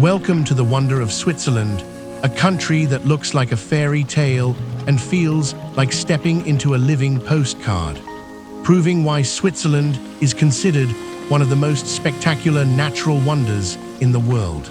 Welcome to the wonder of Switzerland, a country that looks like a fairy tale and feels like stepping into a living postcard, proving why Switzerland is considered one of the most spectacular natural wonders in the world.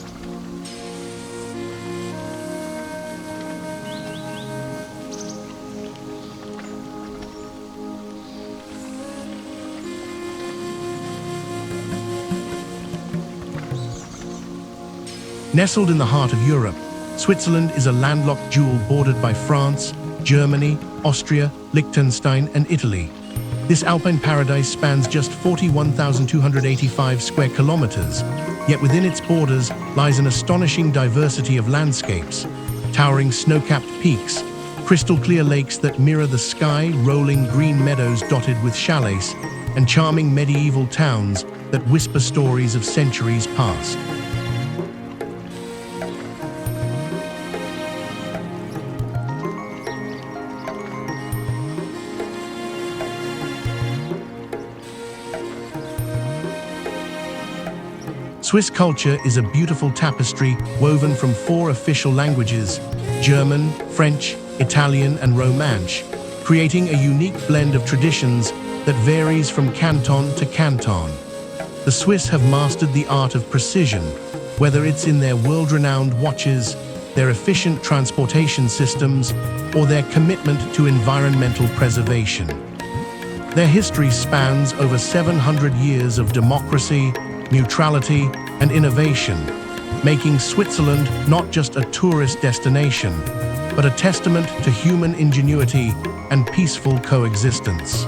Nestled in the heart of Europe, Switzerland is a landlocked jewel bordered by France, Germany, Austria, Liechtenstein, and Italy. This alpine paradise spans just 41,285 square kilometers, yet within its borders lies an astonishing diversity of landscapes, towering snow-capped peaks, crystal-clear lakes that mirror the sky, rolling green meadows dotted with chalets, and charming medieval towns that whisper stories of centuries past. Swiss culture is a beautiful tapestry woven from 4 official languages: German, French, Italian, and Romansh, creating a unique blend of traditions that varies from canton to canton. The Swiss have mastered the art of precision, whether it's in their world-renowned watches, their efficient transportation systems, or their commitment to environmental preservation. Their history spans over 700 years of democracy, neutrality, and innovation, making Switzerland not just a tourist destination, but a testament to human ingenuity and peaceful coexistence.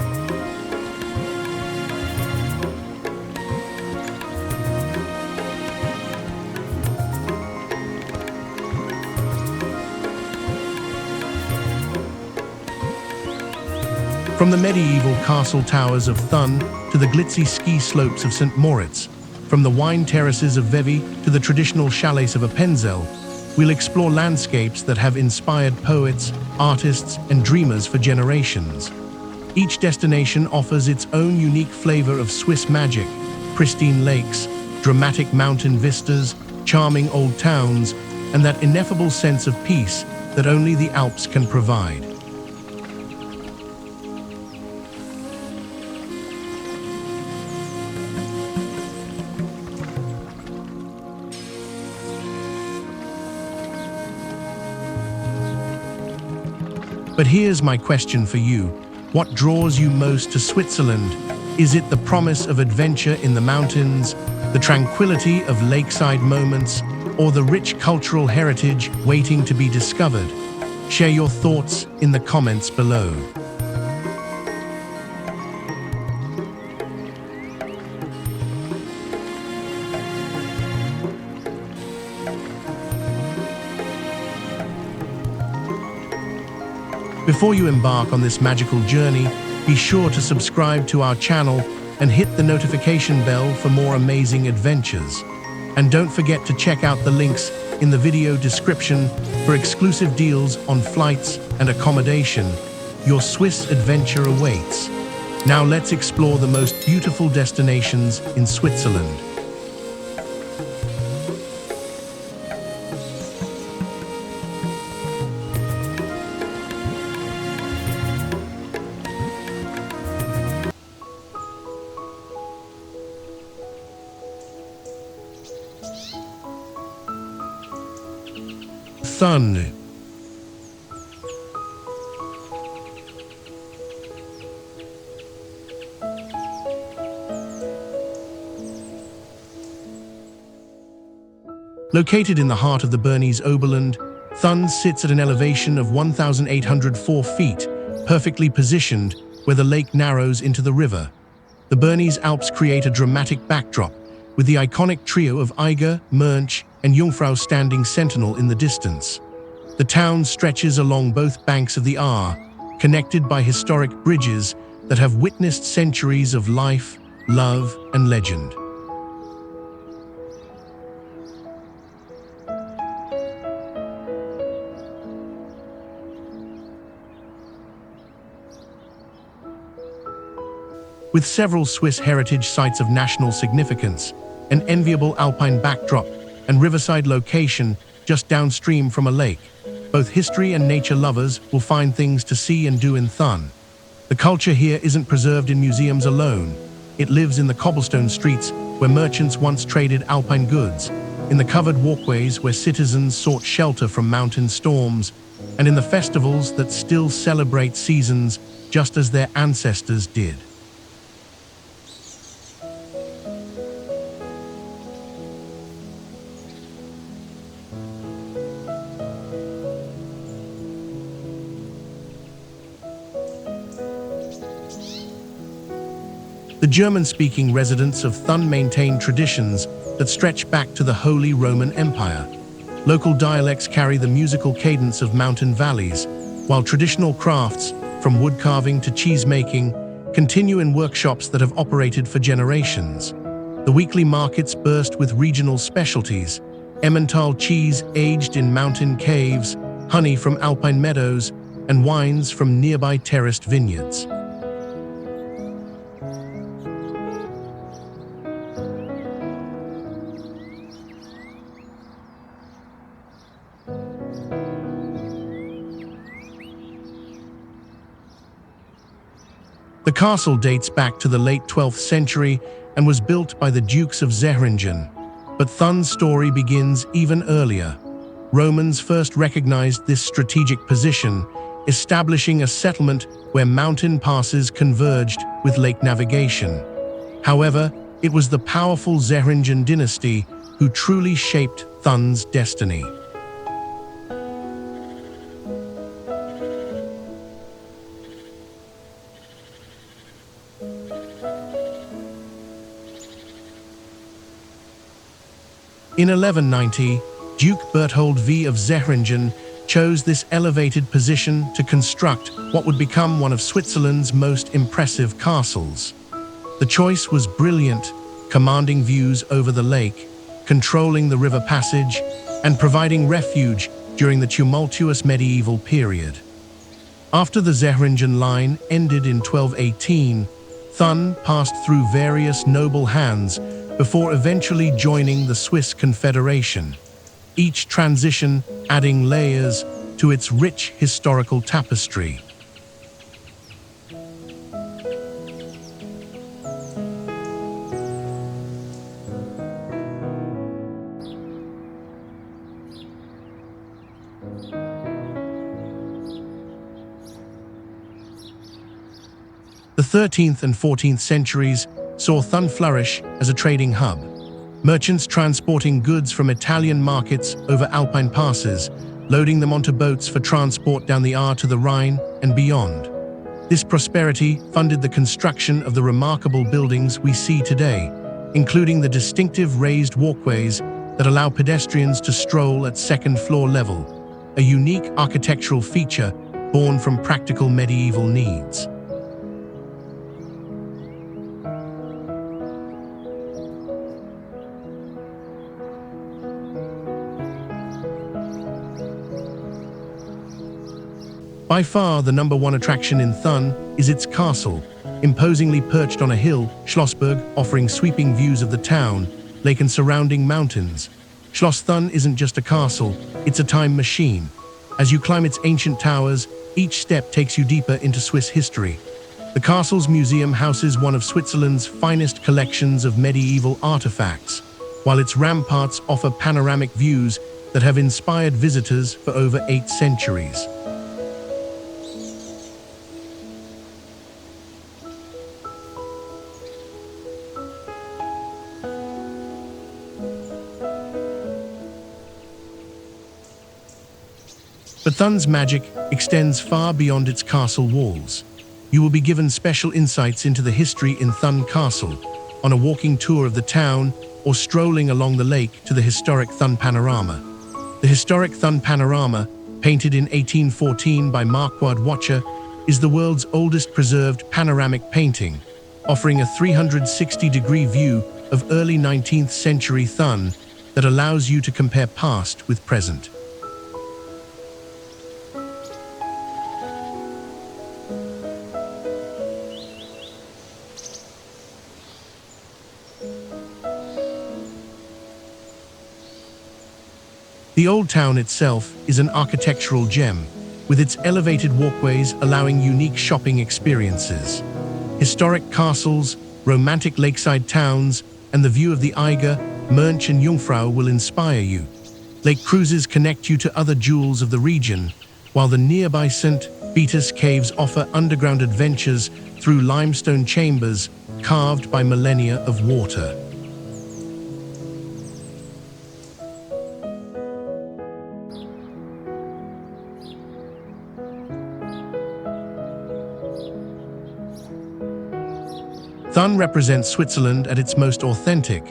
From the medieval castle towers of Thun to the glitzy ski slopes of St. Moritz, from the wine terraces of Vevey to the traditional chalets of Appenzell, we'll explore landscapes that have inspired poets, artists, and dreamers for generations. Each destination offers its own unique flavor of Swiss magic: pristine lakes, dramatic mountain vistas, charming old towns, and that ineffable sense of peace that only the Alps can provide. But here's my question for you. What draws you most to Switzerland? Is it the promise of adventure in the mountains, the tranquility of lakeside moments, or the rich cultural heritage waiting to be discovered? Share your thoughts in the comments below. Before you embark on this magical journey, be sure to subscribe to our channel and hit the notification bell for more amazing adventures. And don't forget to check out the links in the video description for exclusive deals on flights and accommodation. Your Swiss adventure awaits. Now let's explore the most beautiful destinations in Switzerland. Thun. Located in the heart of the Bernese Oberland, Thun sits at an elevation of 1,804 feet, perfectly positioned where the lake narrows into the river. The Bernese Alps create a dramatic backdrop, with the iconic trio of Eiger, Mönch, and Jungfrau standing sentinel in the distance. The town stretches along both banks of the Aar, connected by historic bridges that have witnessed centuries of life, love, and legend. With several Swiss heritage sites of national significance, an enviable alpine backdrop, and riverside location just downstream from a lake. Both history and nature lovers will find things to see and do in Thun. The culture here isn't preserved in museums alone. It lives in the cobblestone streets where merchants once traded alpine goods, in the covered walkways where citizens sought shelter from mountain storms, and in the festivals that still celebrate seasons just as their ancestors did. The German-speaking residents of Thun maintain traditions that stretch back to the Holy Roman Empire. Local dialects carry the musical cadence of mountain valleys, while traditional crafts, from wood carving to cheese making, continue in workshops that have operated for generations. The weekly markets burst with regional specialties: Emmental cheese aged in mountain caves, honey from alpine meadows, and wines from nearby terraced vineyards. The castle dates back to the late 12th century and was built by the Dukes of Zähringen. But Thun's story begins even earlier. Romans first recognized this strategic position, establishing a settlement where mountain passes converged with lake navigation. However, it was the powerful Zähringen dynasty who truly shaped Thun's destiny. In 1190, Duke Berthold V of Zähringen chose this elevated position to construct what would become one of Switzerland's most impressive castles. The choice was brilliant, commanding views over the lake, controlling the river passage, and providing refuge during the tumultuous medieval period. After the Zähringen line ended in 1218, Thun passed through various noble hands before eventually joining the Swiss Confederation, each transition adding layers to its rich historical tapestry. The 13th and 14th centuries saw Thun flourish as a trading hub. Merchants transporting goods from Italian markets over alpine passes, loading them onto boats for transport down the Ahr to the Rhine and beyond. This prosperity funded the construction of the remarkable buildings we see today, including the distinctive raised walkways that allow pedestrians to stroll at second-floor level, a unique architectural feature born from practical medieval needs. By far, the #1 attraction in Thun is its castle, imposingly perched on a hill, Schlossberg, offering sweeping views of the town, lake and surrounding mountains. Schloss Thun isn't just a castle, it's a time machine. As you climb its ancient towers, each step takes you deeper into Swiss history. The castle's museum houses one of Switzerland's finest collections of medieval artifacts, while its ramparts offer panoramic views that have inspired visitors for over 8 centuries. But Thun's magic extends far beyond its castle walls. You will be given special insights into the history in Thun Castle, on a walking tour of the town, or strolling along the lake to the historic Thun Panorama. The historic Thun Panorama, painted in 1814 by Marquard Watcher, is the world's oldest preserved panoramic painting, offering a 360-degree view of early 19th century Thun that allows you to compare past with present. The old town itself is an architectural gem, with its elevated walkways allowing unique shopping experiences. Historic castles, romantic lakeside towns, and the view of the Eiger, Mönch and Jungfrau will inspire you. Lake cruises connect you to other jewels of the region, while the nearby St. Vitus caves offer underground adventures through limestone chambers carved by millennia of water. Thun represents Switzerland at its most authentic,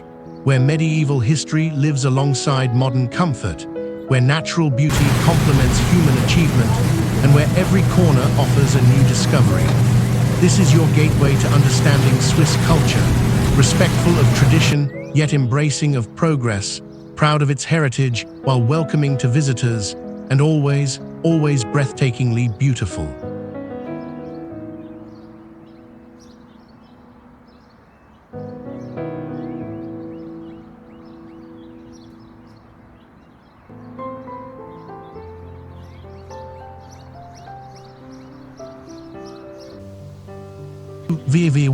where medieval history lives alongside modern comfort, where natural beauty complements human achievement, and where every corner offers a new discovery. This is your gateway to understanding Swiss culture, respectful of tradition, yet embracing of progress, proud of its heritage while welcoming to visitors, and always breathtakingly beautiful. Vevey.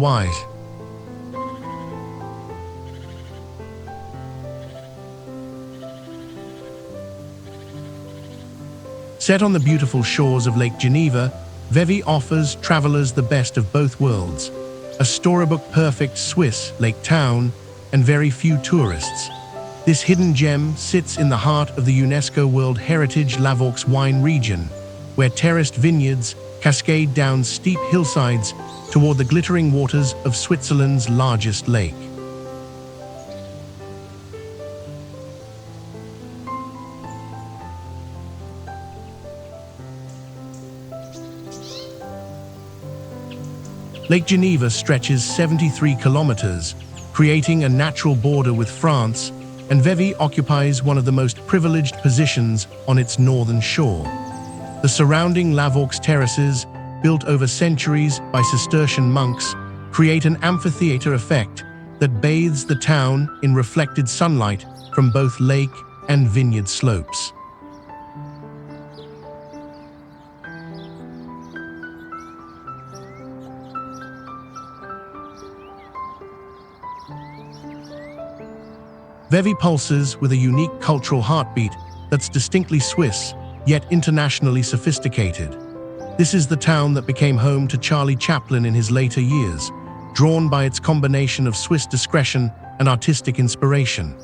Set on the beautiful shores of Lake Geneva, Vevey offers travelers the best of both worlds, a storybook-perfect Swiss lake town and very few tourists. This hidden gem sits in the heart of the UNESCO World Heritage Lavaux wine region, where terraced vineyards cascade down steep hillsides toward the glittering waters of Switzerland's largest lake. Lake Geneva stretches 73 kilometers, creating a natural border with France, and Vevey occupies one of the most privileged positions on its northern shore. The surrounding Lavaux terraces, built over centuries by Cistercian monks, create an amphitheater effect that bathes the town in reflected sunlight from both lake and vineyard slopes. Vevey pulses with a unique cultural heartbeat that's distinctly Swiss, yet internationally sophisticated. This is the town that became home to Charlie Chaplin in his later years, drawn by its combination of Swiss discretion and artistic inspiration.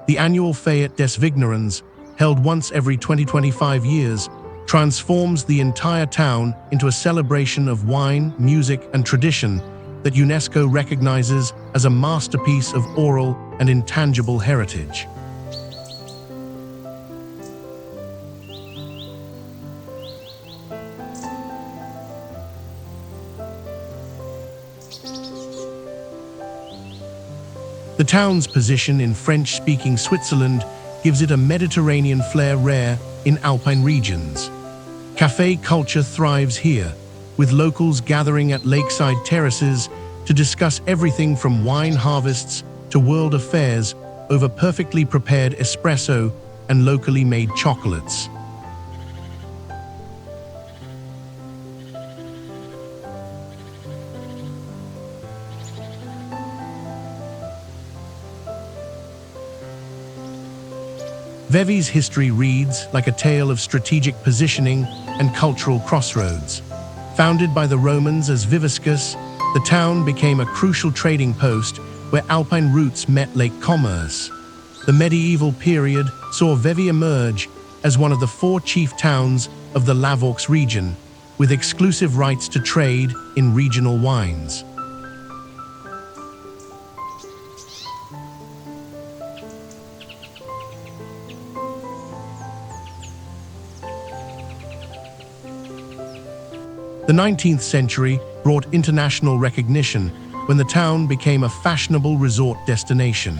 The annual Fête des Vignerons, held once every 20-25 years, transforms the entire town into a celebration of wine, music, and tradition that UNESCO recognizes as a masterpiece of oral and intangible heritage. The town's position in French-speaking Switzerland gives it a Mediterranean flair rare in alpine regions. Café culture thrives here, with locals gathering at lakeside terraces to discuss everything from wine harvests to world affairs over perfectly prepared espresso and locally made chocolates. Vevey's history reads like a tale of strategic positioning and cultural crossroads. Founded by the Romans as Viviscus, the town became a crucial trading post where alpine routes met lake commerce. The medieval period saw Vevey emerge as one of the 4 chief towns of the Lavaux region, with exclusive rights to trade in regional wines. The 19th century brought international recognition when the town became a fashionable resort destination.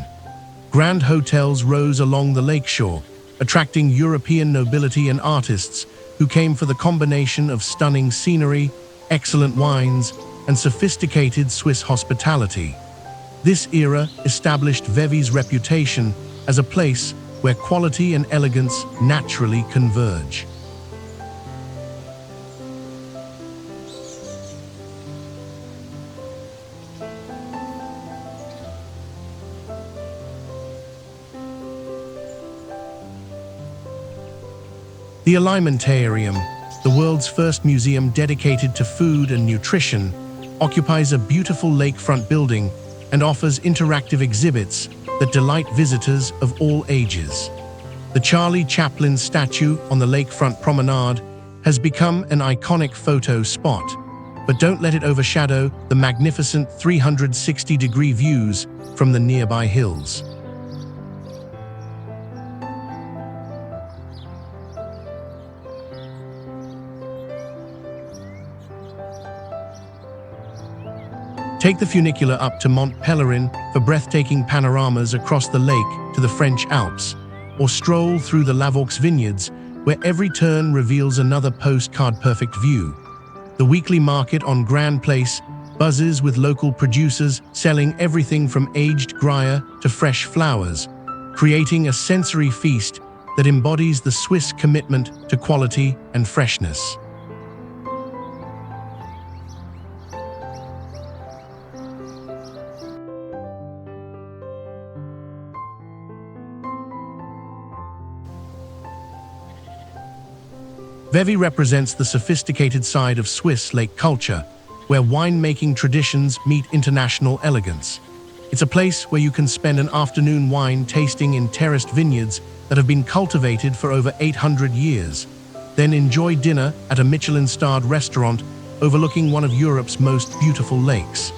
Grand hotels rose along the lakeshore, attracting European nobility and artists who came for the combination of stunning scenery, excellent wines, and sophisticated Swiss hospitality. This era established Vevey's reputation as a place where quality and elegance naturally converge. The Alimentarium, the world's first museum dedicated to food and nutrition, occupies a beautiful lakefront building and offers interactive exhibits that delight visitors of all ages. The Charlie Chaplin statue on the lakefront promenade has become an iconic photo spot, but don't let it overshadow the magnificent 360-degree views from the nearby hills. Take the funicular up to Mont Pelerin for breathtaking panoramas across the lake to the French Alps, or stroll through the Lavaux vineyards, where every turn reveals another postcard-perfect view. The weekly market on Grand Place buzzes with local producers selling everything from aged Gruyere to fresh flowers, creating a sensory feast that embodies the Swiss commitment to quality and freshness. Vevey represents the sophisticated side of Swiss lake culture, where winemaking traditions meet international elegance. It's a place where you can spend an afternoon wine tasting in terraced vineyards that have been cultivated for over 800 years. Then enjoy dinner at a Michelin-starred restaurant overlooking one of Europe's most beautiful lakes.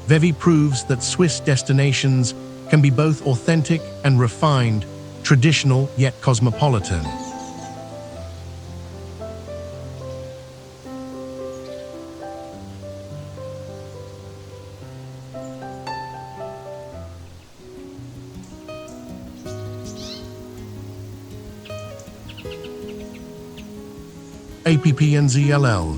Vevey proves that Swiss destinations can be both authentic and refined, traditional yet cosmopolitan. Appenzell.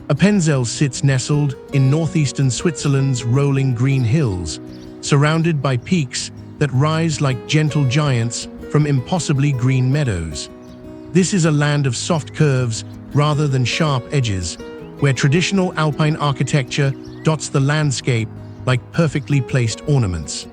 Appenzell sits nestled in northeastern Switzerland's rolling green hills, surrounded by peaks that rise like gentle giants from impossibly green meadows. This is a land of soft curves rather than sharp edges, where traditional alpine architecture dots the landscape like perfectly placed ornaments.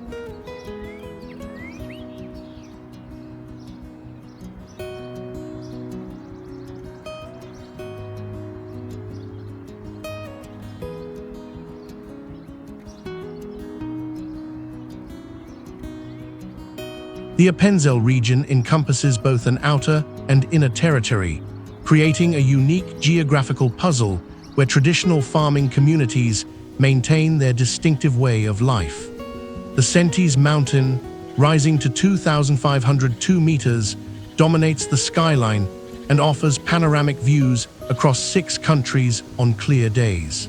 The Appenzell region encompasses both an outer and inner territory, creating a unique geographical puzzle where traditional farming communities maintain their distinctive way of life. The Sentis Mountain, rising to 2,502 meters, dominates the skyline and offers panoramic views across 6 countries on clear days.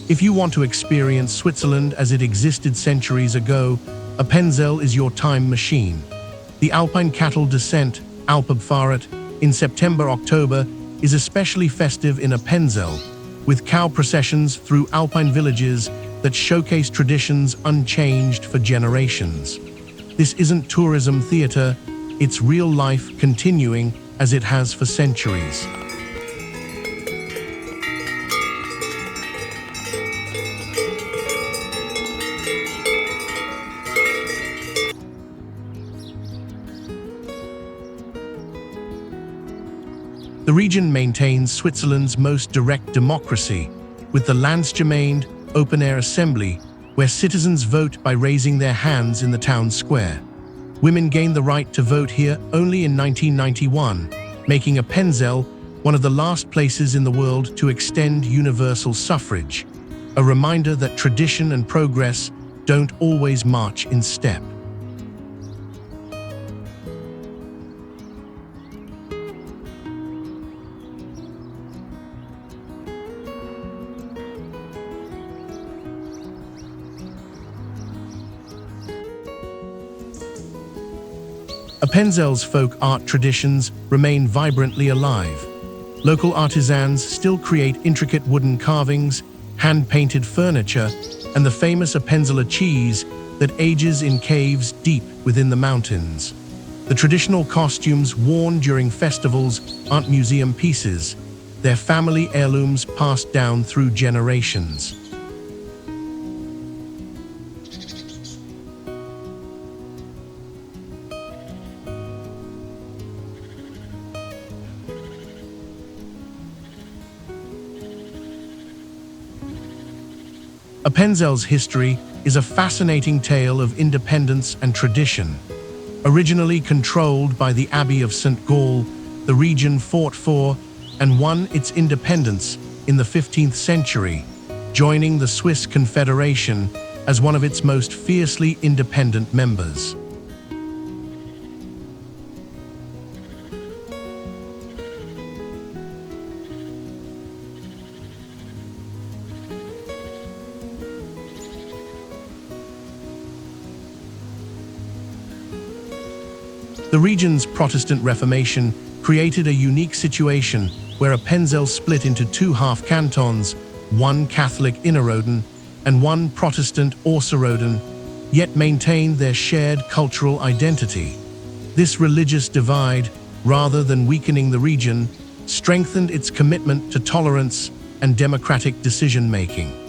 If you want to experience Switzerland as it existed centuries ago, Appenzell is your time machine. The alpine cattle descent, Alpabfahrt, in September-October is especially festive in Appenzell, with cow processions through alpine villages that showcase traditions unchanged for generations. This isn't tourism theater, it's real life continuing as it has for centuries. The region maintains Switzerland's most direct democracy, with the Landsgemeinde open-air assembly, where citizens vote by raising their hands in the town square. Women gained the right to vote here only in 1991, making Appenzell one of the last places in the world to extend universal suffrage, a reminder that tradition and progress don't always march in step. Appenzell's folk art traditions remain vibrantly alive. Local artisans still create intricate wooden carvings, hand-painted furniture, and the famous Appenzeller cheese that ages in caves deep within the mountains. The traditional costumes worn during festivals aren't museum pieces. They're family heirlooms passed down through generations. Appenzell's history is a fascinating tale of independence and tradition. Originally controlled by the Abbey of St. Gall, the region fought for and won its independence in the 15th century, joining the Swiss Confederation as one of its most fiercely independent members. The region's Protestant Reformation created a unique situation where Appenzell split into two half-cantons, one Catholic Innerrhoden and one Protestant Außerrhoden, yet maintained their shared cultural identity. This religious divide, rather than weakening the region, strengthened its commitment to tolerance and democratic decision-making.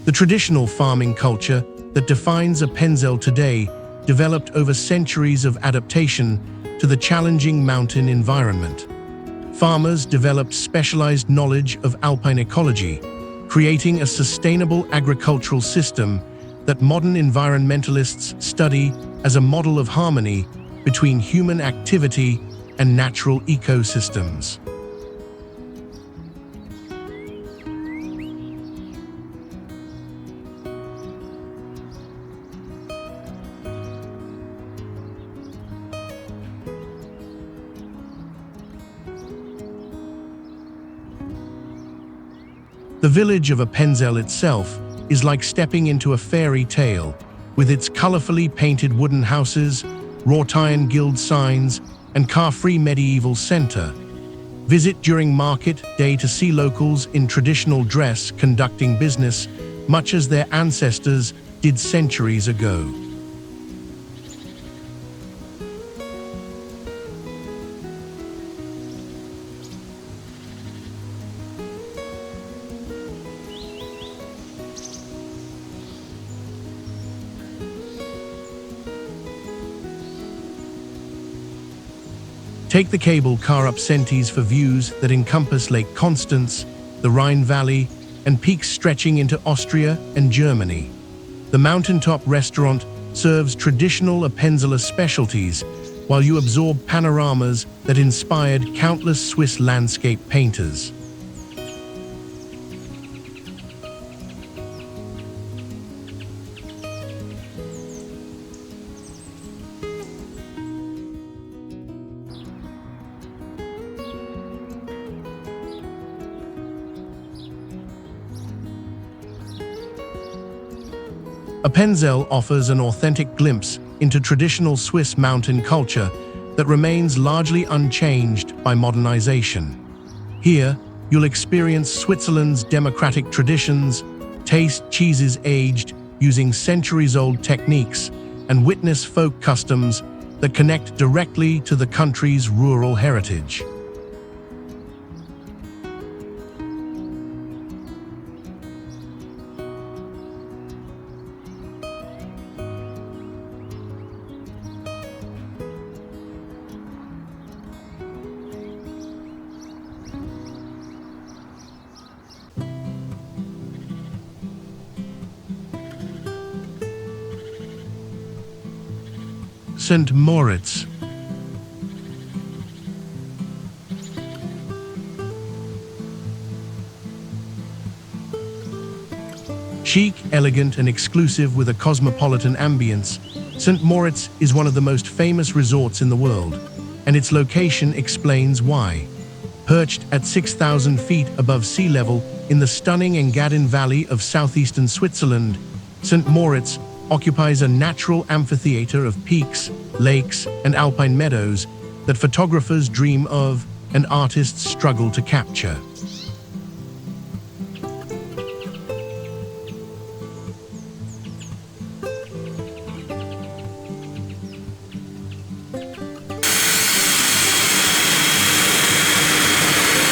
The traditional farming culture that defines Appenzell today developed over centuries of adaptation to the challenging mountain environment. Farmers developed specialized knowledge of alpine ecology, creating a sustainable agricultural system that modern environmentalists study as a model of harmony between human activity and natural ecosystems. The village of Appenzell itself is like stepping into a fairy tale, with its colorfully painted wooden houses, wrought iron guild signs, and car-free medieval center. Visit during market day to see locals in traditional dress conducting business, much as their ancestors did centuries ago. Take the cable car up Sentis for views that encompass Lake Constance, the Rhine Valley, and peaks stretching into Austria and Germany. The mountaintop restaurant serves traditional Appenzeller specialties, while you absorb panoramas that inspired countless Swiss landscape painters. Appenzell offers an authentic glimpse into traditional Swiss mountain culture that remains largely unchanged by modernization. Here, you'll experience Switzerland's democratic traditions, taste cheeses aged using centuries-old techniques, and witness folk customs that connect directly to the country's rural heritage. St. Moritz. Chic, elegant, and exclusive with a cosmopolitan ambience, St. Moritz is one of the most famous resorts in the world, and its location explains why. Perched at 6,000 feet above sea level in the stunning Engadin Valley of southeastern Switzerland, St. Moritz occupies a natural amphitheater of peaks, lakes, and alpine meadows that photographers dream of and artists struggle to capture.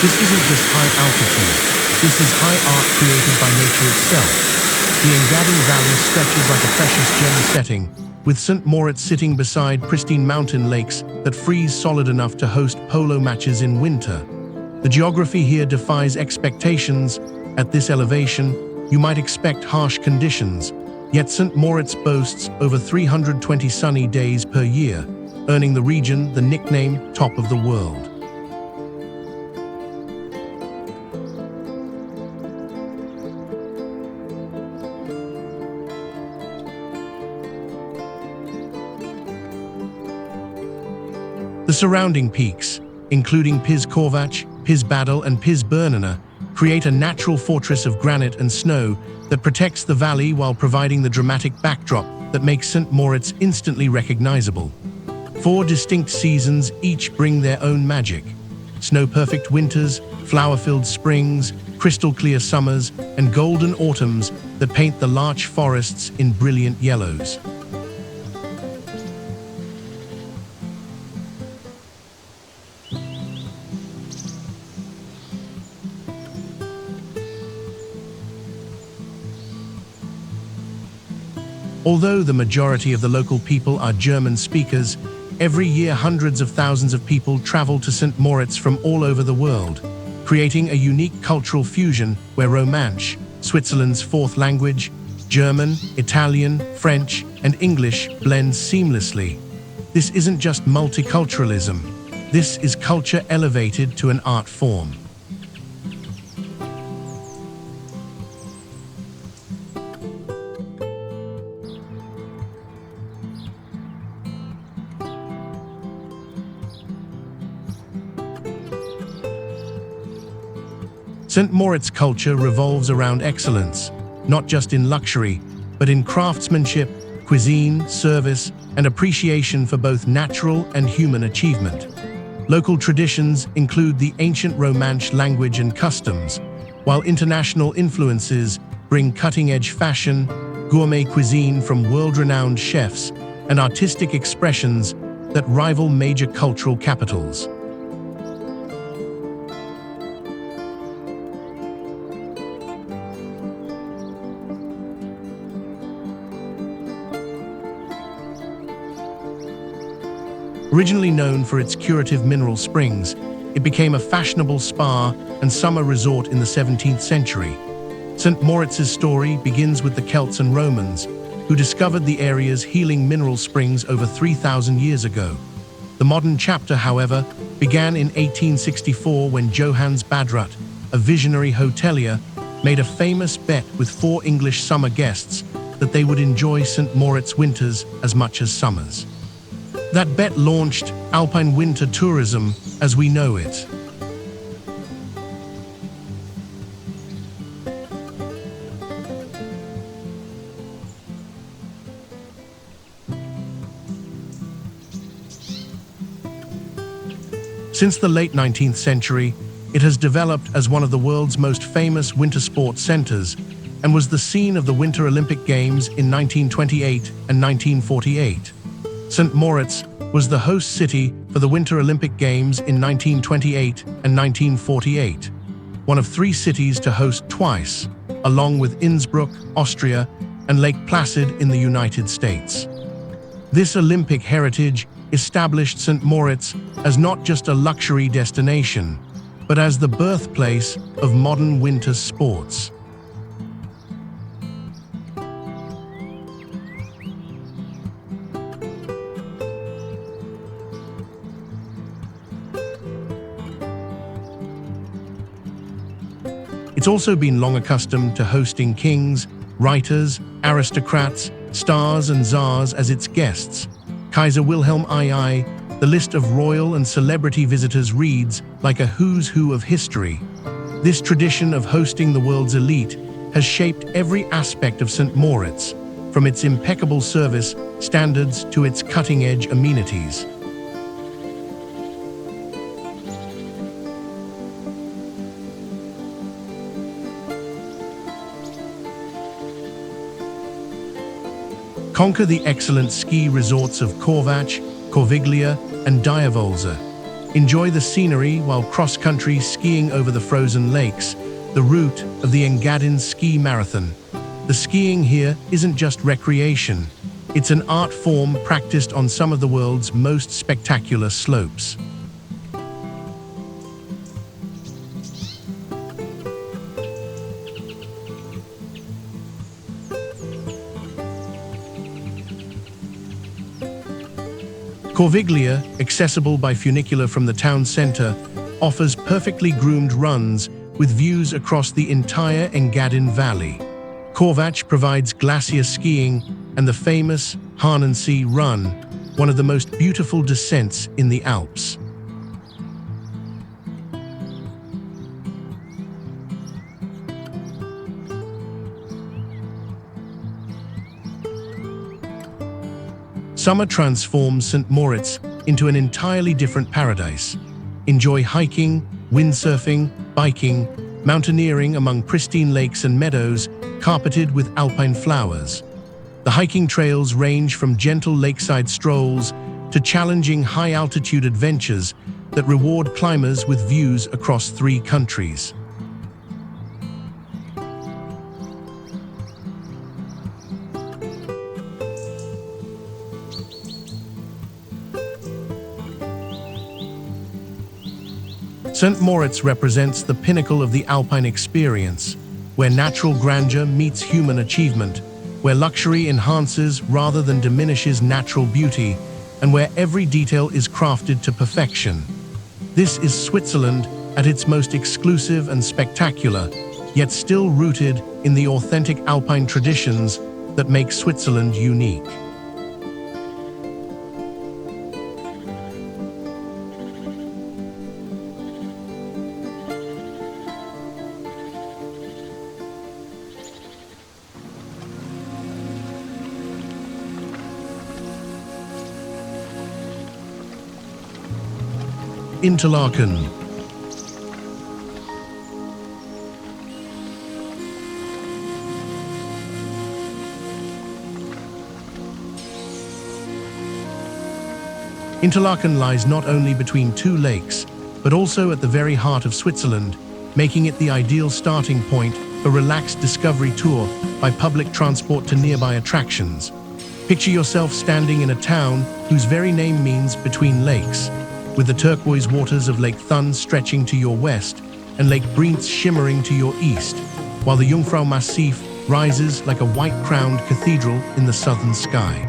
This isn't just high altitude, this is high art created by nature itself. The Engadin Valley stretches like a precious gem setting, with St. Moritz sitting beside pristine mountain lakes that freeze solid enough to host polo matches in winter. The geography here defies expectations. At this elevation, you might expect harsh conditions, yet St. Moritz boasts over 320 sunny days per year, earning the region the nickname Top of the World. The surrounding peaks, including Piz Corvac, Piz Badel, and Piz Bernina, create a natural fortress of granite and snow that protects the valley while providing the dramatic backdrop that makes St. Moritz instantly recognizable. 4 distinct seasons each bring their own magic: snow-perfect winters, flower-filled springs, crystal-clear summers, and golden autumns that paint the larch forests in brilliant yellows. Although the majority of the local people are German speakers, every year hundreds of thousands of people travel to St. Moritz from all over the world, creating a unique cultural fusion where Romansh, Switzerland's 4th language, German, Italian, French, and English blend seamlessly. This isn't just multiculturalism. This is culture elevated to an art form. St. Moritz culture revolves around excellence, not just in luxury, but in craftsmanship, cuisine, service, and appreciation for both natural and human achievement. Local traditions include the ancient Romansh language and customs, while international influences bring cutting-edge fashion, gourmet cuisine from world-renowned chefs, and artistic expressions that rival major cultural capitals. Originally known for its curative mineral springs, it became a fashionable spa and summer resort in the 17th century. St. Moritz's story begins with the Celts and Romans, who discovered the area's healing mineral springs over 3,000 years ago. The modern chapter, however, began in 1864 when Johannes Badrat, a visionary hotelier, made a famous bet with 4 English summer guests that they would enjoy St. Moritz winters as much as summers. That bet launched alpine winter tourism as we know it. Since the late 19th century, it has developed as one of the world's most famous winter sports centers and was the scene of the Winter Olympic Games in 1928 and 1948. St. Moritz was the host city for the Winter Olympic Games in 1928 and 1948, one of 3 cities to host twice, along with Innsbruck, Austria, and Lake Placid in the United States. This Olympic heritage established St. Moritz as not just a luxury destination, but as the birthplace of modern winter sports. It's also been long accustomed to hosting kings, writers, aristocrats, stars and czars as its guests. Kaiser Wilhelm II, the list of royal and celebrity visitors reads like a who's who of history. This tradition of hosting the world's elite has shaped every aspect of St. Moritz, from its impeccable service standards to its cutting-edge amenities. Conquer the excellent ski resorts of Corvatsch, Corviglia, and Diavolza. Enjoy the scenery while cross-country skiing over the frozen lakes, the route of the Engadin Ski Marathon. The skiing here isn't just recreation. It's an art form practiced on some of the world's most spectacular slopes. Corviglia, accessible by funicular from the town center, offers perfectly groomed runs with views across the entire Engadin Valley. Corvatsch provides glacier skiing and the famous Hahnensee Run, one of the most beautiful descents in the Alps. Summer transforms St. Moritz into an entirely different paradise. Enjoy hiking, windsurfing, biking, mountaineering among pristine lakes and meadows carpeted with alpine flowers. The hiking trails range from gentle lakeside strolls to challenging high-altitude adventures that reward climbers with views across 3 countries. St. Moritz represents the pinnacle of the alpine experience, where natural grandeur meets human achievement, where luxury enhances rather than diminishes natural beauty, and where every detail is crafted to perfection. This is Switzerland at its most exclusive and spectacular, yet still rooted in the authentic alpine traditions that make Switzerland unique. Interlaken. Interlaken lies not only between 2 lakes, but also at the very heart of Switzerland, making it the ideal starting point for relaxed discovery tour by public transport to nearby attractions. Picture yourself standing in a town whose very name means between lakes, with the turquoise waters of Lake Thun stretching to your west and Lake Breitz shimmering to your east, while the Jungfrau Massif rises like a white-crowned cathedral in the southern sky.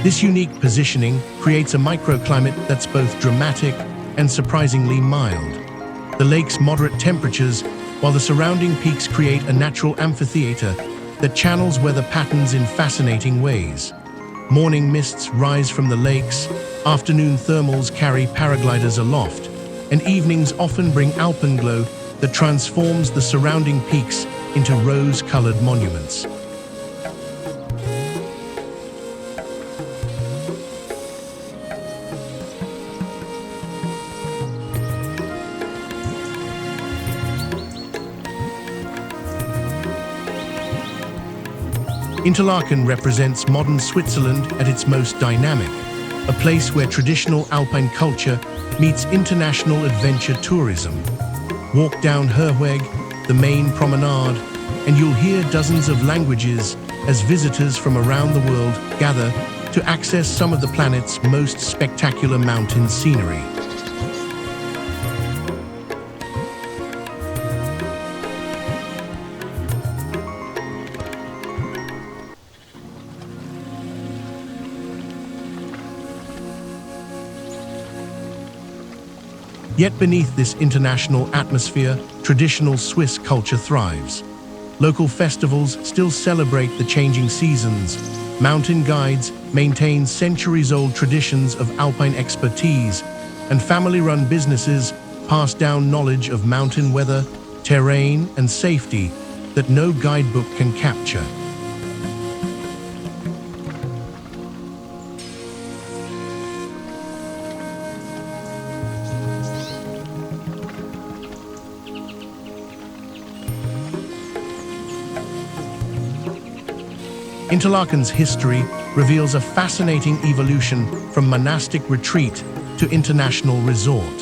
This unique positioning creates a microclimate that's both dramatic and surprisingly mild. The lake's moderate temperatures, while the surrounding peaks create a natural amphitheater that channels weather patterns in fascinating ways. Morning mists rise from the lakes, afternoon thermals carry paragliders aloft, and evenings often bring alpenglow that transforms the surrounding peaks into rose-colored monuments. Interlaken represents modern Switzerland at its most dynamic, a place where traditional alpine culture meets international adventure tourism. Walk down Herweg, the main promenade, and you'll hear dozens of languages as visitors from around the world gather to access some of the planet's most spectacular mountain scenery. Yet beneath this international atmosphere, traditional Swiss culture thrives. Local festivals still celebrate the changing seasons. Mountain guides maintain centuries-old traditions of alpine expertise, and family-run businesses pass down knowledge of mountain weather, terrain, and safety that no guidebook can capture. Interlaken's history reveals a fascinating evolution from monastic retreat to international resort.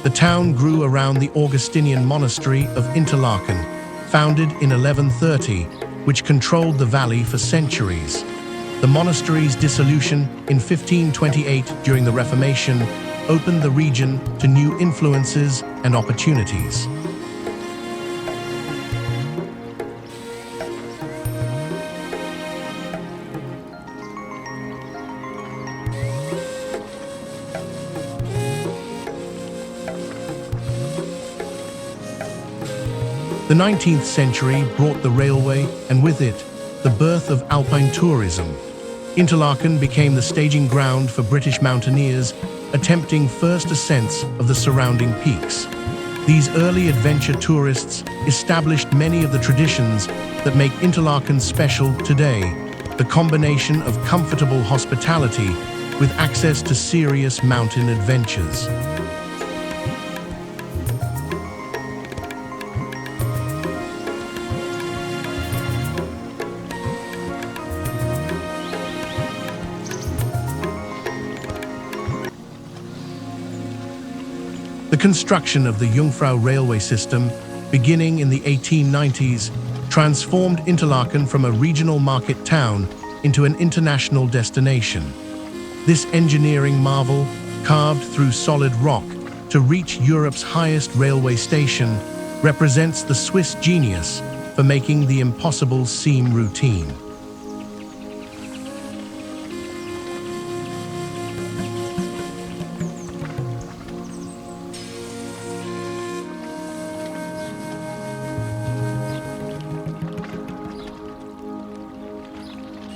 The town grew around the Augustinian monastery of Interlaken, founded in 1130, which controlled the valley for centuries. The monastery's dissolution in 1528 during the Reformation opened the region to new influences and opportunities. The 19th century brought the railway, and with it, the birth of alpine tourism. Interlaken became the staging ground for British mountaineers attempting first ascents of the surrounding peaks. These early adventure tourists established many of the traditions that make Interlaken special today, the combination of comfortable hospitality with access to serious mountain adventures. The construction of the Jungfrau railway system, beginning in the 1890s, transformed Interlaken from a regional market town into an international destination. This engineering marvel, carved through solid rock to reach Europe's highest railway station, represents the Swiss genius for making the impossible seem routine.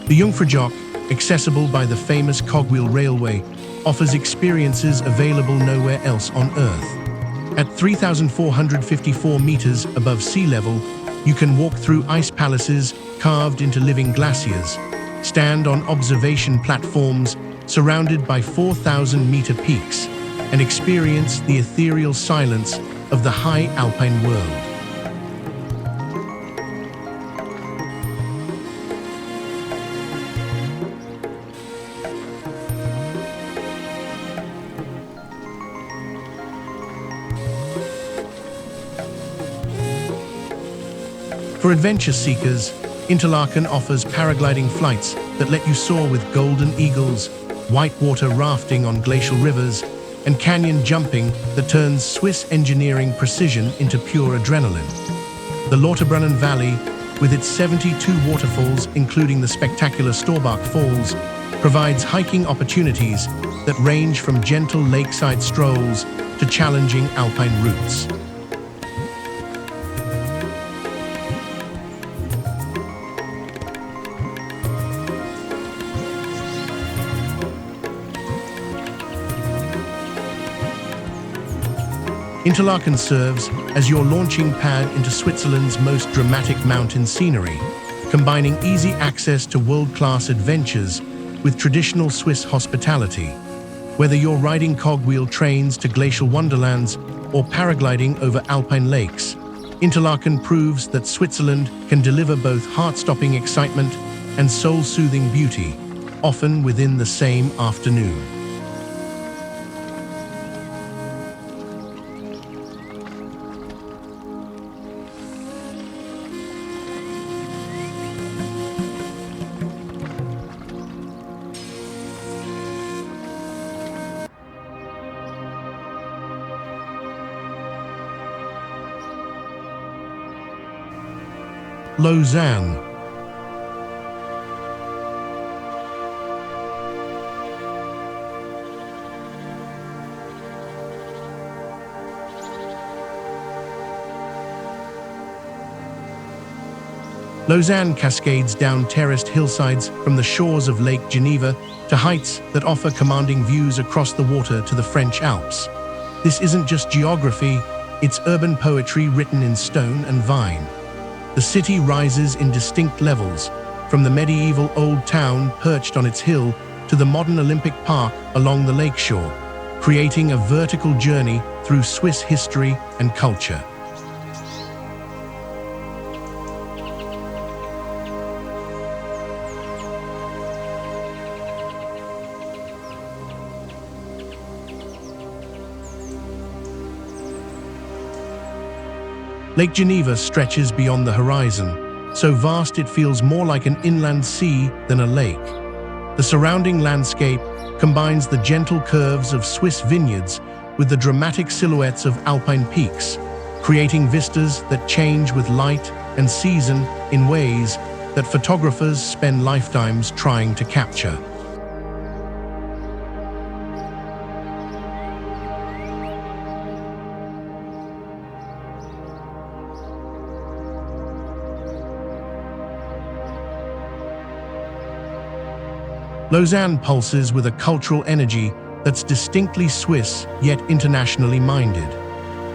The Jungfraujoch, accessible by the famous cogwheel railway, offers experiences available nowhere else on Earth. At 3,454 meters above sea level, you can walk through ice palaces carved into living glaciers, stand on observation platforms surrounded by 4,000-meter peaks, and experience the ethereal silence of the high alpine world. For adventure seekers, Interlaken offers paragliding flights that let you soar with golden eagles, whitewater rafting on glacial rivers, and canyon jumping that turns Swiss engineering precision into pure adrenaline. The Lauterbrunnen Valley, with its 72 waterfalls including the spectacular Storbach Falls, provides hiking opportunities that range from gentle lakeside strolls to challenging alpine routes. Interlaken serves as your launching pad into Switzerland's most dramatic mountain scenery, combining easy access to world-class adventures with traditional Swiss hospitality. Whether you're riding cogwheel trains to glacial wonderlands or paragliding over alpine lakes, Interlaken proves that Switzerland can deliver both heart-stopping excitement and soul-soothing beauty, often within the same afternoon. Lausanne. Lausanne cascades down terraced hillsides from the shores of Lake Geneva to heights that offer commanding views across the water to the French Alps. This isn't just geography, it's urban poetry written in stone and vine. The city rises in distinct levels, from the medieval old town perched on its hill to the modern Olympic Park along the lakeshore, creating a vertical journey through Swiss history and culture. Lake Geneva stretches beyond the horizon, so vast it feels more like an inland sea than a lake. The surrounding landscape combines the gentle curves of Swiss vineyards with the dramatic silhouettes of alpine peaks, creating vistas that change with light and season in ways that photographers spend lifetimes trying to capture. Lausanne pulses with a cultural energy that's distinctly Swiss yet internationally minded.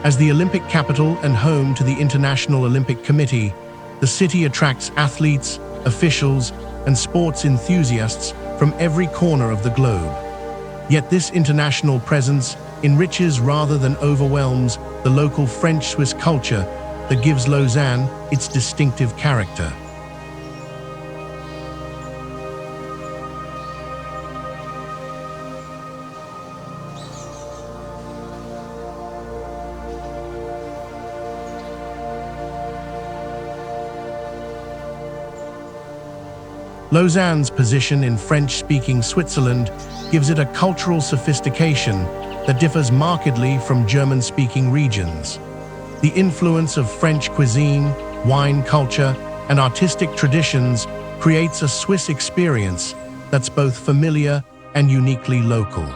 As the Olympic capital and home to the International Olympic Committee, the city attracts athletes, officials, and sports enthusiasts from every corner of the globe. Yet this international presence enriches rather than overwhelms the local French-Swiss culture that gives Lausanne its distinctive character. Lausanne's position in French-speaking Switzerland gives it a cultural sophistication that differs markedly from German-speaking regions. The influence of French cuisine, wine culture, and artistic traditions creates a Swiss experience that's both familiar and uniquely local.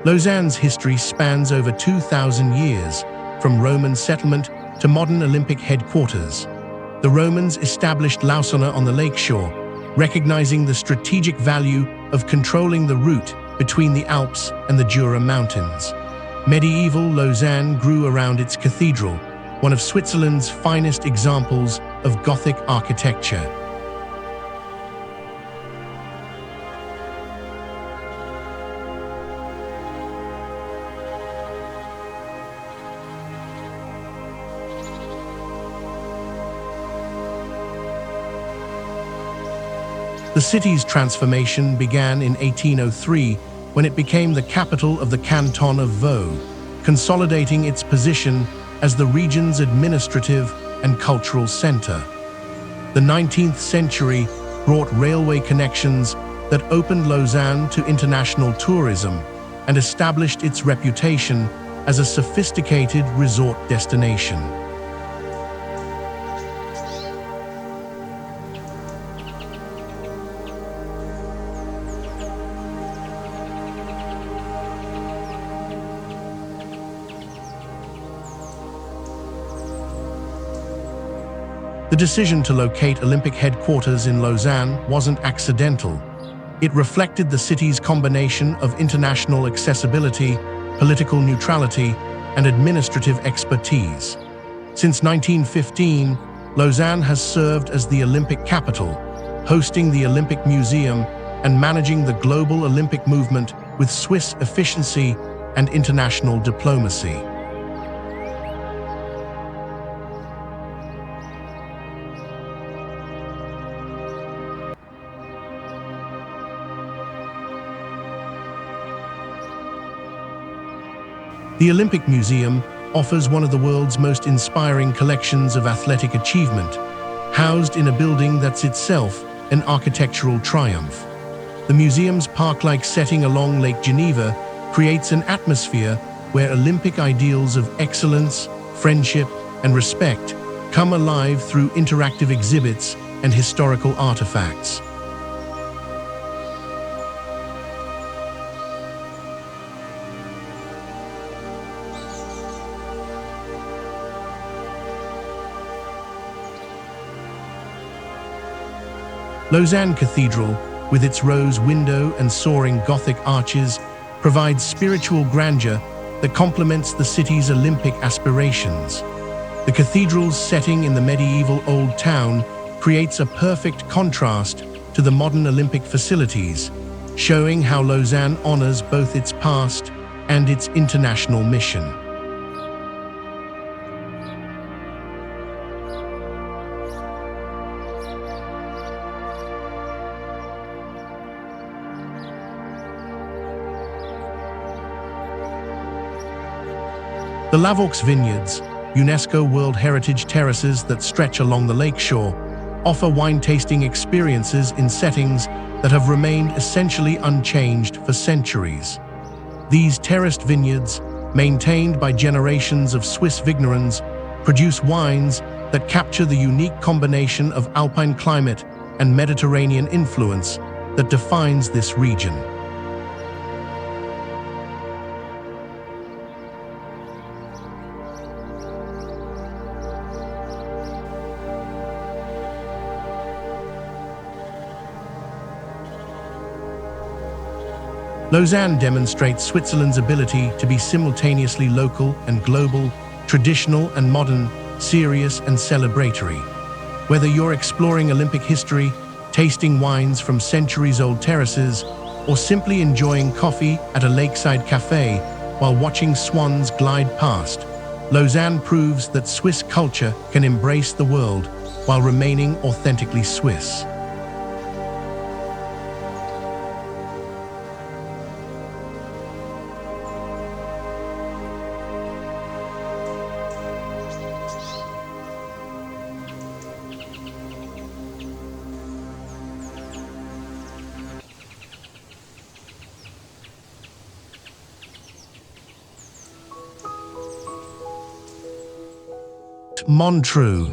Lausanne's history spans over 2,000 years, from Roman settlement to modern Olympic headquarters. The Romans established Lausanne on the lakeshore, recognizing the strategic value of controlling the route between the Alps and the Jura Mountains. Medieval Lausanne grew around its cathedral, one of Switzerland's finest examples of Gothic architecture. The city's transformation began in 1803 when it became the capital of the canton of Vevey, consolidating its position as the region's administrative and cultural center. The 19th century brought railway connections that opened Lausanne to international tourism and established its reputation as a sophisticated resort destination. The decision to locate Olympic headquarters in Lausanne wasn't accidental. It reflected the city's combination of international accessibility, political neutrality, and administrative expertise. Since 1915, Lausanne has served as the Olympic capital, hosting the Olympic Museum and managing the global Olympic movement with Swiss efficiency and international diplomacy. The Olympic Museum offers one of the world's most inspiring collections of athletic achievement, housed in a building that's itself an architectural triumph. The museum's park-like setting along Lake Geneva creates an atmosphere where Olympic ideals of excellence, friendship, and respect come alive through interactive exhibits and historical artifacts. Lausanne Cathedral, with its rose window and soaring Gothic arches, provides spiritual grandeur that complements the city's Olympic aspirations. The cathedral's setting in the medieval Old Town creates a perfect contrast to the modern Olympic facilities, showing how Lausanne honors both its past and its international mission. The Lavaux Vineyards, UNESCO World Heritage terraces that stretch along the lakeshore, offer wine-tasting experiences in settings that have remained essentially unchanged for centuries. These terraced vineyards, maintained by generations of Swiss vignerons, produce wines that capture the unique combination of alpine climate and Mediterranean influence that defines this region. Lausanne demonstrates Switzerland's ability to be simultaneously local and global, traditional and modern, serious and celebratory. Whether you're exploring Olympic history, tasting wines from centuries-old terraces, or simply enjoying coffee at a lakeside cafe while watching swans glide past, Lausanne proves that Swiss culture can embrace the world while remaining authentically Swiss. Montreux.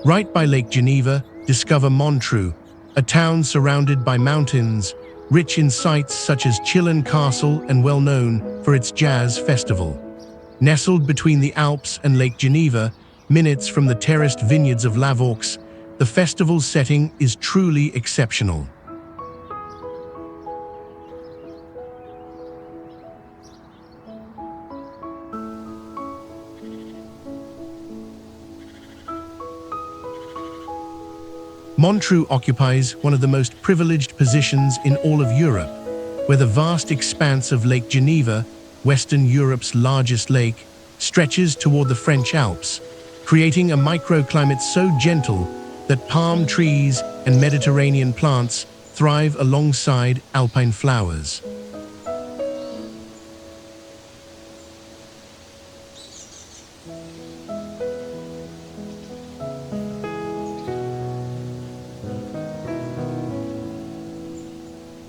Right by Lake Geneva, discover Montreux, a town surrounded by mountains, rich in sights such as Chillon Castle and well known for its jazz festival. Nestled between the Alps and Lake Geneva, minutes from the terraced vineyards of Lavaux, the festival's setting is truly exceptional. Montreux occupies one of the most privileged positions in all of Europe, where the vast expanse of Lake Geneva, Western Europe's largest lake, stretches toward the French Alps, creating a microclimate so gentle that palm trees and Mediterranean plants thrive alongside alpine flowers.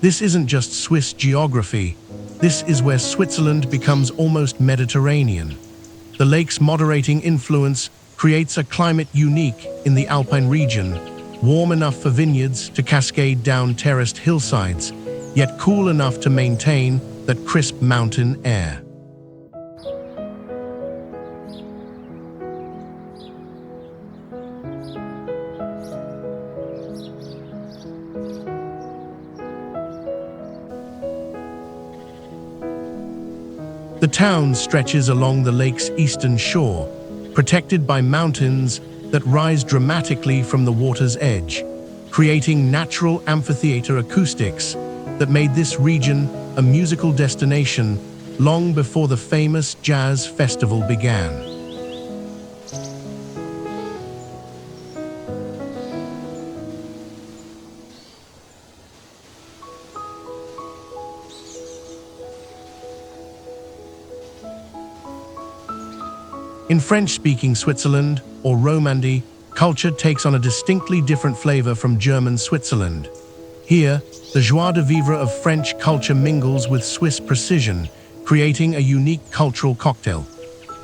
This isn't just Swiss geography. This is where Switzerland becomes almost Mediterranean. The lake's moderating influence creates a climate unique in the alpine region, warm enough for vineyards to cascade down terraced hillsides, yet cool enough to maintain that crisp mountain air. The town stretches along the lake's eastern shore, protected by mountains that rise dramatically from the water's edge, creating natural amphitheater acoustics that made this region a musical destination long before the famous jazz festival began. In French-speaking Switzerland, or Romandie, culture takes on a distinctly different flavor from German Switzerland. Here, the joie de vivre of French culture mingles with Swiss precision, creating a unique cultural cocktail.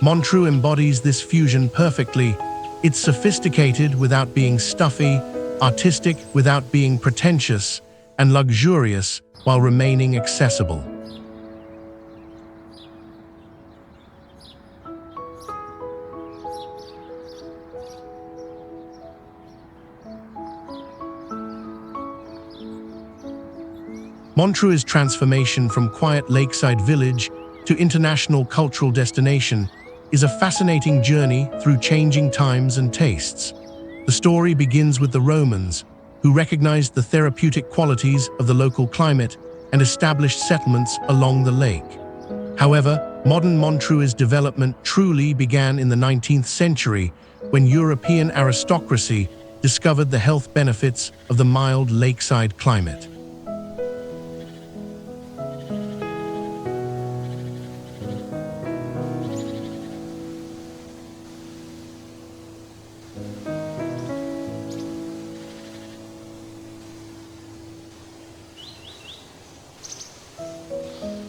Montreux embodies this fusion perfectly. It's sophisticated without being stuffy, artistic without being pretentious, and luxurious while remaining accessible. Montreux's transformation from quiet lakeside village to international cultural destination is a fascinating journey through changing times and tastes. The story begins with the Romans, who recognized the therapeutic qualities of the local climate and established settlements along the lake. However, modern Montreux's development truly began in the 19th century when European aristocracy discovered the health benefits of the mild lakeside climate.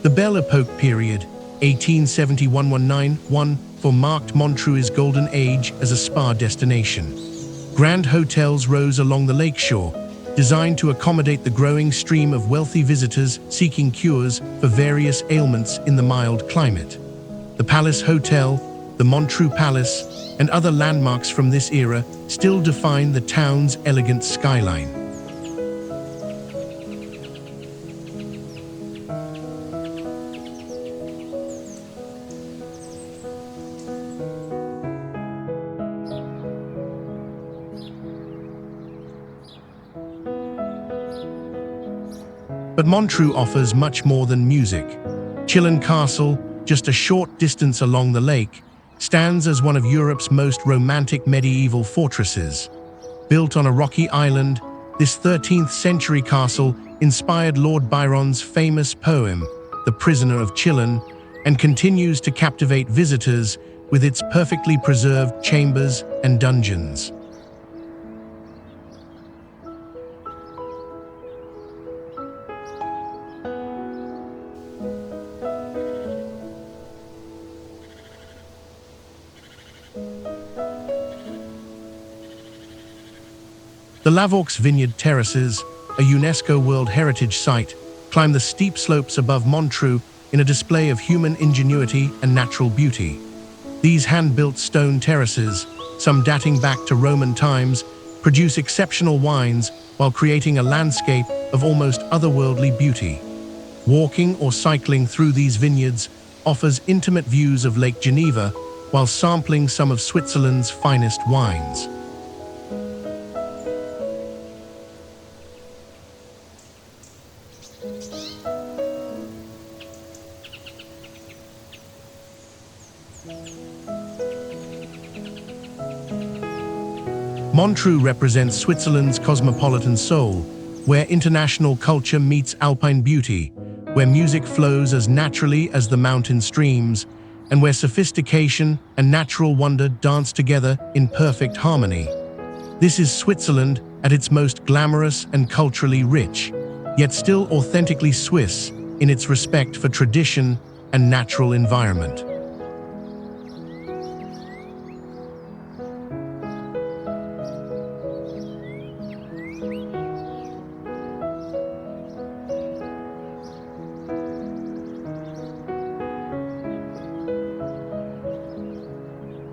The Belle Epoque period, 1871–1901, marked Montreux's golden age as a spa destination. Grand hotels rose along the lakeshore, designed to accommodate the growing stream of wealthy visitors seeking cures for various ailments in the mild climate. The Palace Hotel, the Montreux Palace, and other landmarks from this era still define the town's elegant skyline. But Montreux offers much more than music. Chillon Castle, just a short distance along the lake, stands as one of Europe's most romantic medieval fortresses. Built on a rocky island, this 13th century castle inspired Lord Byron's famous poem, The Prisoner of Chillon, and continues to captivate visitors with its perfectly preserved chambers and dungeons. The Lavaux Vineyard Terraces, a UNESCO World Heritage Site, climb the steep slopes above Montreux in a display of human ingenuity and natural beauty. These hand-built stone terraces, some dating back to Roman times, produce exceptional wines while creating a landscape of almost otherworldly beauty. Walking or cycling through these vineyards offers intimate views of Lake Geneva while sampling some of Switzerland's finest wines. Montreux represents Switzerland's cosmopolitan soul, where international culture meets alpine beauty, where music flows as naturally as the mountain streams, and where sophistication and natural wonder dance together in perfect harmony. This is Switzerland at its most glamorous and culturally rich, yet still authentically Swiss in its respect for tradition and natural environment.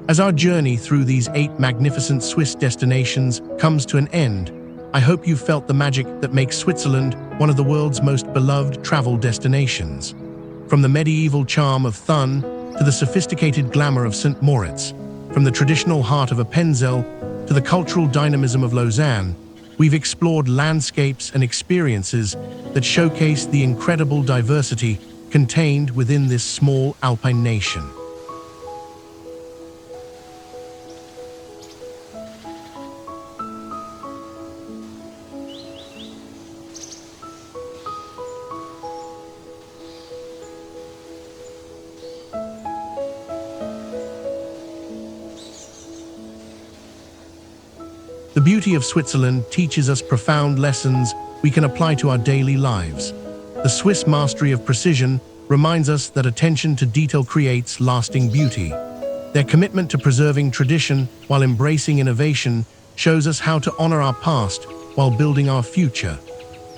As our journey through these 8 magnificent Swiss destinations comes to an end, I hope you felt the magic that makes Switzerland one of the world's most beloved travel destinations. From the medieval charm of Thun to the sophisticated glamour of St. Moritz, from the traditional heart of Appenzell to the cultural dynamism of Lausanne, we've explored landscapes and experiences that showcase the incredible diversity contained within this small alpine nation. The beauty of Switzerland teaches us profound lessons we can apply to our daily lives. The Swiss mastery of precision reminds us that attention to detail creates lasting beauty. Their commitment to preserving tradition while embracing innovation shows us how to honor our past while building our future.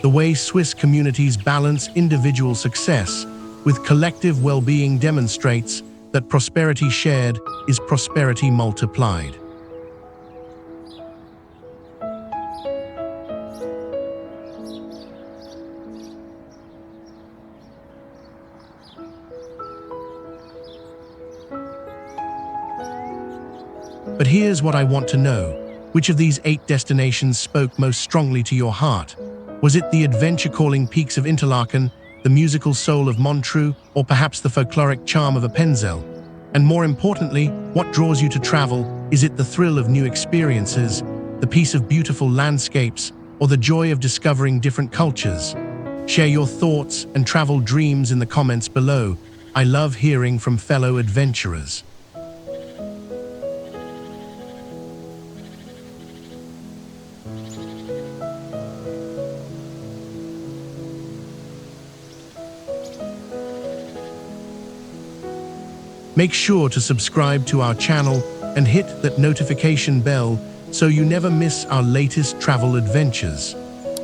The way Swiss communities balance individual success with collective well-being demonstrates that prosperity shared is prosperity multiplied. But here's what I want to know. Which of these 8 destinations spoke most strongly to your heart? Was it the adventure-calling peaks of Interlaken, the musical soul of Montreux, or perhaps the folkloric charm of Appenzell? And more importantly, what draws you to travel? Is it the thrill of new experiences, the peace of beautiful landscapes, or the joy of discovering different cultures? Share your thoughts and travel dreams in the comments below. I love hearing from fellow adventurers. Make sure to subscribe to our channel and hit that notification bell so you never miss our latest travel adventures.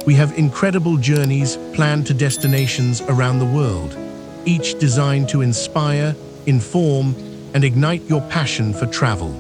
We have incredible journeys planned to destinations around the world, each designed to inspire, inform, and ignite your passion for travel.